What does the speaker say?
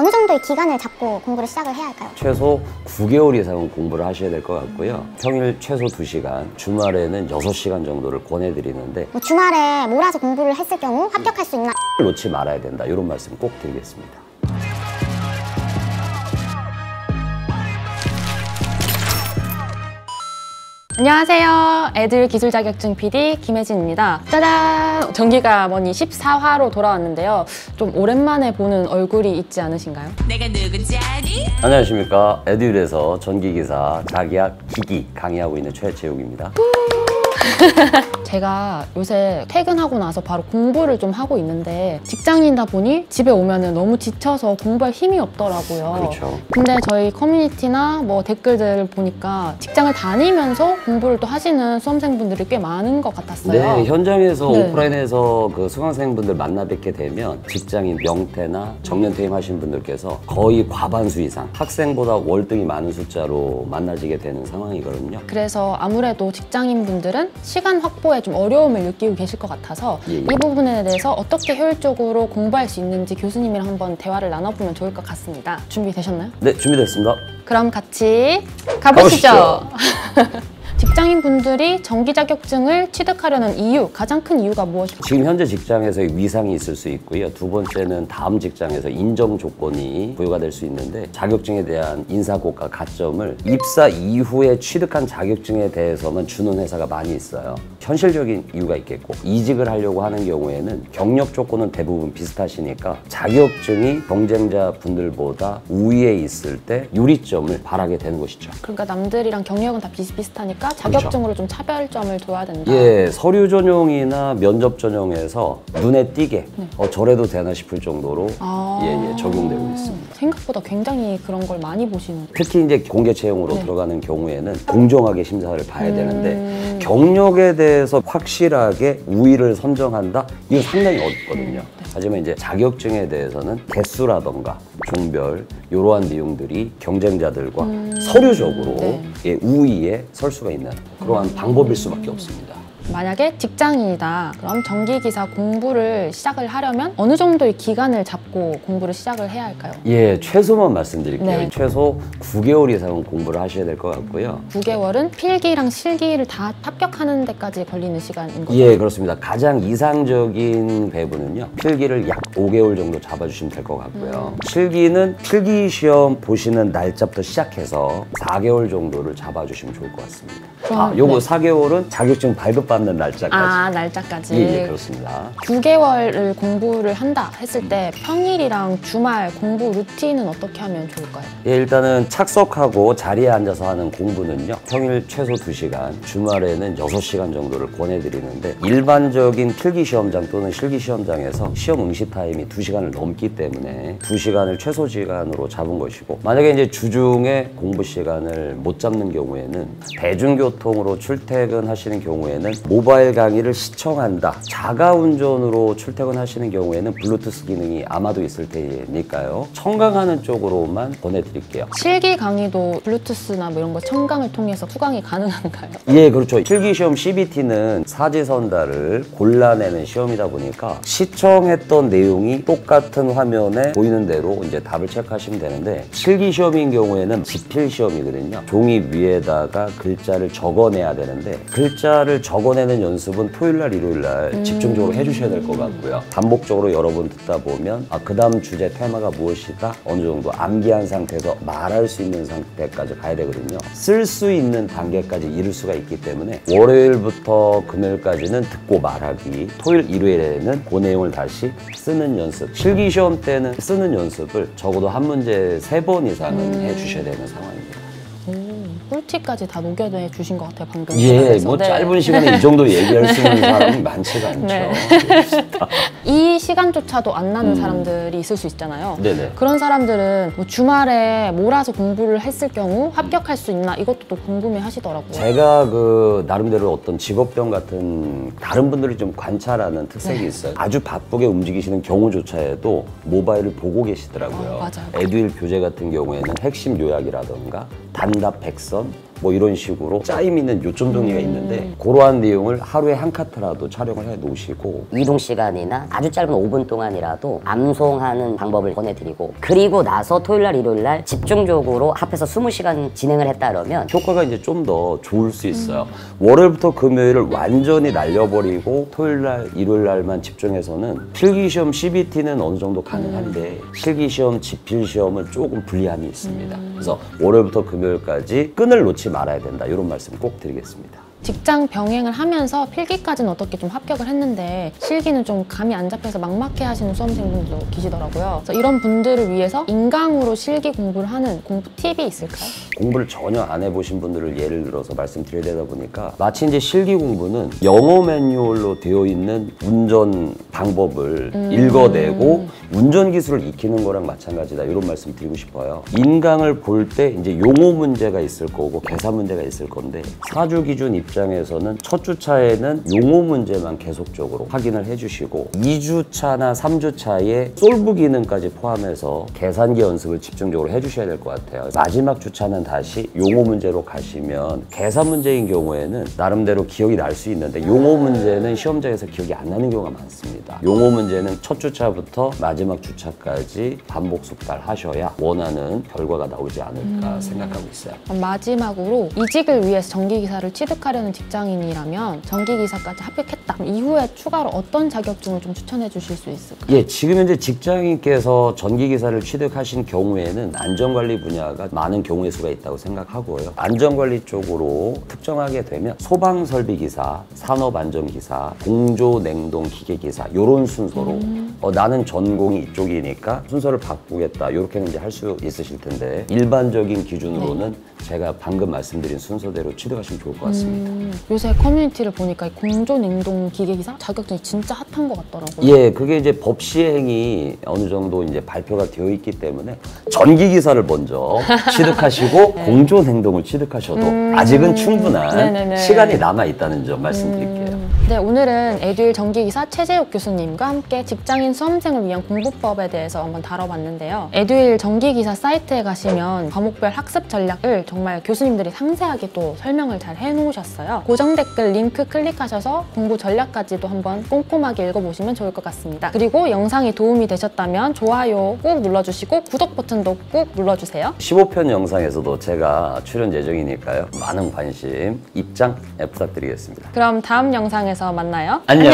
어느 정도의 기간을 잡고 공부를 시작을 해야 할까요? 최소 9개월 이상은 공부를 하셔야 될 것 같고요. 평일 최소 2시간, 주말에는 6시간 정도를 권해드리는데 뭐 주말에 몰아서 공부를 했을 경우 합격할 수 있나? 놓지 말아야 된다. 이런 말씀 꼭 드리겠습니다. 안녕하세요. 애들 기술 자격증 PD 김혜진입니다. 짜잔! 전기가 머니 14화로 돌아왔는데요. 좀 오랜만에 보는 얼굴이 있지 않으신가요? 내가 누군지 아니? 안녕하십니까. 에듀윌에서 전기기사 자기학 기기 강의하고 있는 최재욱입니다. 제가 요새 퇴근하고 나서 바로 공부를 좀 하고 있는데 직장인이다 보니 집에 오면은 너무 지쳐서 공부할 힘이 없더라고요. 그렇죠. 근데 저희 커뮤니티나 뭐 댓글들을 보니까 직장을 다니면서 공부를 또 하시는 수험생분들이 꽤 많은 것 같았어요. 네, 현장에서 네. 오프라인에서 그 수강생분들 만나 뵙게 되면 직장인 명퇴나 정년퇴임 하신 분들께서 거의 과반수 이상 학생보다 월등히 많은 숫자로 만나지게 되는 상황이거든요. 그래서 아무래도 직장인분들은 시간 확보에 좀 어려움을 느끼고 계실 것 같아서 예. 이 부분에 대해서 어떻게 효율적으로 공부할 수 있는지 교수님이랑 한번 대화를 나눠보면 좋을 것 같습니다. 준비되셨나요? 네, 준비됐습니다. 그럼 같이 가보시죠. 직장인분들이 정기 자격증을 취득하려는 이유, 가장 큰 이유가 무엇일까요? 지금 현재 직장에서의 위상이 있을 수 있고요. 두 번째는 다음 직장에서 인정 조건이 부여가 될 수 있는데 자격증에 대한 인사고가 가점을 입사 이후에 취득한 자격증에 대해서만 주는 회사가 많이 있어요. 현실적인 이유가 있겠고 이직을 하려고 하는 경우에는 경력 조건은 대부분 비슷하시니까 자격증이 경쟁자 분들보다 우위에 있을 때 유리점을 바라게 되는 것이죠. 그러니까 남들이랑 경력은 다 비슷비슷하니까 자격증으로 좀 차별점을 둬야 된다. 예, 서류 전형이나 면접 전형에서 눈에 띄게 저래도 되나 싶을 정도로 적용되고 있습니다. 생각보다 굉장히 그런 걸 많이 보시는 거예요. 특히 이제 공개 채용으로 네. 들어가는 경우에는 공정하게 심사를 봐야 되는데 경력에 대해서 확실하게 우위를 선정한다? 이건 상당히 어렵거든요. 하지만 이제 자격증에 대해서는 개수라던가 종별 이러한 내용들이 경쟁자들과 서류적으로 네. 우위에 설 수가 있는 그러한 방법일 수밖에 없습니다. 만약에 직장인이다. 그럼 전기기사 공부를 시작을 하려면 어느 정도의 기간을 잡고 공부를 시작을 해야 할까요? 예, 최소만 말씀드릴게요. 네. 최소 9개월 이상은 공부를 하셔야 될 것 같고요. 9개월은 필기랑 실기를 다 합격하는 데까지 걸리는 시간인 거죠? 예, 그렇습니다. 가장 이상적인 배분은요. 필기를 약 5개월 정도 잡아주시면 될 것 같고요. 실기는 필기시험 보시는 날짜부터 시작해서 4개월 정도를 잡아주시면 좋을 것 같습니다. 요거 4개월은 자격증 발급받는 날짜까지. 날짜까지. 예, 그렇습니다. 9개월을 공부를 한다 했을 때 평일이랑 주말 공부 루틴은 어떻게 하면 좋을까요? 예, 일단은 착석하고 자리에 앉아서 하는 공부는요. 평일 최소 2시간, 주말에는 6시간 정도를 권해드리는데 일반적인 필기시험장 또는 실기시험장에서 시험 응시 타임이 2시간을 넘기 때문에 2시간을 최소 시간으로 잡은 것이고 만약에 이제 주중에 공부 시간을 못 잡는 경우에는 대중교통으로 출퇴근하시는 경우에는 모바일 강의를 시청한다. 자가운전으로 출퇴근하시는 경우에는 블루투스 기능이 아마도 있을 테니까요. 청강하는 쪽으로만 권해드릴게요. 실기 강의도 블루투스나 뭐 이런 거 청강을 통해서 수강이 가능한가요? 예, 그렇죠. 필기시험 CBT는 사지선다를 골라내는 시험이다 보니까 시청했던 내용이 똑같은 화면에 보이는 대로 이제 답을 체크하시면 되는데 실기시험인 경우에는 지필시험이거든요. 종이 위에다가 글자를 적어내야 되는데 글자를 적어내는 연습은 토요일날, 일요일날 집중적으로 해주셔야 될 것 같고요. 반복적으로 여러 번 듣다 보면 그 다음 주제 테마가 무엇이다 어느 정도 암기한 상태에서 말할 수 있는 상태까지 가야 되거든요. 쓸 수 있는 단계까지 이룰 수가 있기 때문에 월요일부터 금요일까지는 듣고 말하기, 토요일, 일요일에는 그 내용을 다시 쓰는 연습, 실기시험 때는 쓰는 연습을 적어도 한 문제 3번 이상은 해주셔야 되는 상황입니다. 꿀팁까지 다 녹여내 주신 것 같아요, 방금. 예, 뭐 짧은 시간에 이 정도 얘기할 수 있는 사람이 많지가 않죠. 네. 이 시간조차도 안 나는 사람들이 있을 수 있잖아요. 네네. 그런 사람들은 뭐 주말에 몰아서 공부를 했을 경우 합격할 수 있나 이것도 또 궁금해 하시더라고요. 제가 그 나름대로 어떤 직업병 같은 다른 분들이 좀 관찰하는 특색이 있어요. 아주 바쁘게 움직이시는 경우조차에도 모바일을 보고 계시더라고요. 맞아요. 에듀윌 교재 같은 경우에는 핵심 요약이라던가 단답 백선, 뭐 이런 식으로 짜임 있는 요점 정리가 있는데 그러한 내용을 하루에 한 카트라도 촬영을 해 놓으시고 이동 시간이나 아주 짧은 5분 동안이라도 암송하는 방법을 권해드리고 그리고 나서 토요일날 일요일날 집중적으로 합해서 20시간 진행을 했다 그러면 효과가 이제 좀 더 좋을 수 있어요. 월요일부터 금요일을 완전히 날려버리고 토요일날 일요일날만 집중해서는 필기시험 CBT는 어느 정도 가능한데 실기시험 지필시험은 조금 불리함이 있습니다. 그래서 월요일부터 금요일까지 끈을 놓지 말아야 된다, 이런 말씀 꼭 드리겠습니다. 직장 병행을 하면서 필기까지는 어떻게 좀 합격을 했는데 실기는 좀 감이 안 잡혀서 막막해 하시는 수험생분들도 계시더라고요. 그래서 이런 분들을 위해서 인강으로 실기 공부를 하는 공부 팁이 있을까요? 공부를 전혀 안 해보신 분들을 예를 들어서 말씀드려야 되다 보니까 마치 이제 실기 공부는 영어 매뉴얼로 되어 있는 운전 방법을 읽어내고 운전 기술을 익히는 거랑 마찬가지다, 이런 말씀 드리고 싶어요. 인강을 볼 때 이제 용어 문제가 있을 거고 계산 문제가 있을 건데 사주 기준 입장에서는 첫 주차에는 용어 문제만 계속적으로 확인을 해주시고 2주차나 3주차에 솔브 기능까지 포함해서 계산기 연습을 집중적으로 해주셔야 될 것 같아요. 마지막 주차는 다시 용어 문제로 가시면 계산 문제인 경우에는 나름대로 기억이 날 수 있는데 용어 문제는 시험장에서 기억이 안 나는 경우가 많습니다. 용어 문제는 첫 주차부터 마지막 주차까지 반복 숙달하셔야 원하는 결과가 나오지 않을까 생각하고 있어요. 그럼 마지막으로 이직을 위해서 전기기사를 취득하려는 직장인이라면 전기기사까지 합격했다. 그럼 이후에 추가로 어떤 자격증을 좀 추천해 주실 수 있을까요? 예, 지금 현재 직장인께서 전기기사를 취득하신 경우에는 안전관리 분야가 많은 경우의 수가 있다고 생각하고요. 안전관리 쪽으로 특정하게 되면 소방설비기사, 산업안전기사, 공조냉동기계기사 이런 순서로 나는 전공이 이쪽이니까 순서를 바꾸겠다, 이렇게는 이제 할 수 있으실 텐데 일반적인 기준으로는 제가 방금 말씀드린 순서대로 취득하시면 좋을 것 같습니다. 요새 커뮤니티를 보니까 이 공조냉동 기계기사 자격증이 진짜 핫한 것 같더라고요. 예, 그게 이제 법 시행이 어느 정도 이제 발표가 되어 있기 때문에 전기기사를 먼저 취득하시고 공조냉동을 취득하셔도 아직은 충분한 네네네. 시간이 남아 있다는 점 말씀드릴게요. 네, 오늘은 에듀윌 전기기사 최재욱 교수님과 함께 직장인 수험생을 위한 공부법에 대해서 한번 다뤄봤는데요. 에듀윌 전기기사 사이트에 가시면 과목별 학습 전략을 정말 교수님들이 상세하게 또 설명을 잘 해놓으셨어요. 고정 댓글 링크 클릭하셔서 공부 전략까지도 한번 꼼꼼하게 읽어보시면 좋을 것 같습니다. 그리고 영상이 도움이 되셨다면 좋아요 꼭 눌러주시고 구독 버튼도 꼭 눌러주세요. 15편 영상에서도 제가 출연 예정이니까요. 많은 관심, 입장 부탁드리겠습니다. 그럼 다음 영상에서 만나요. 안녕.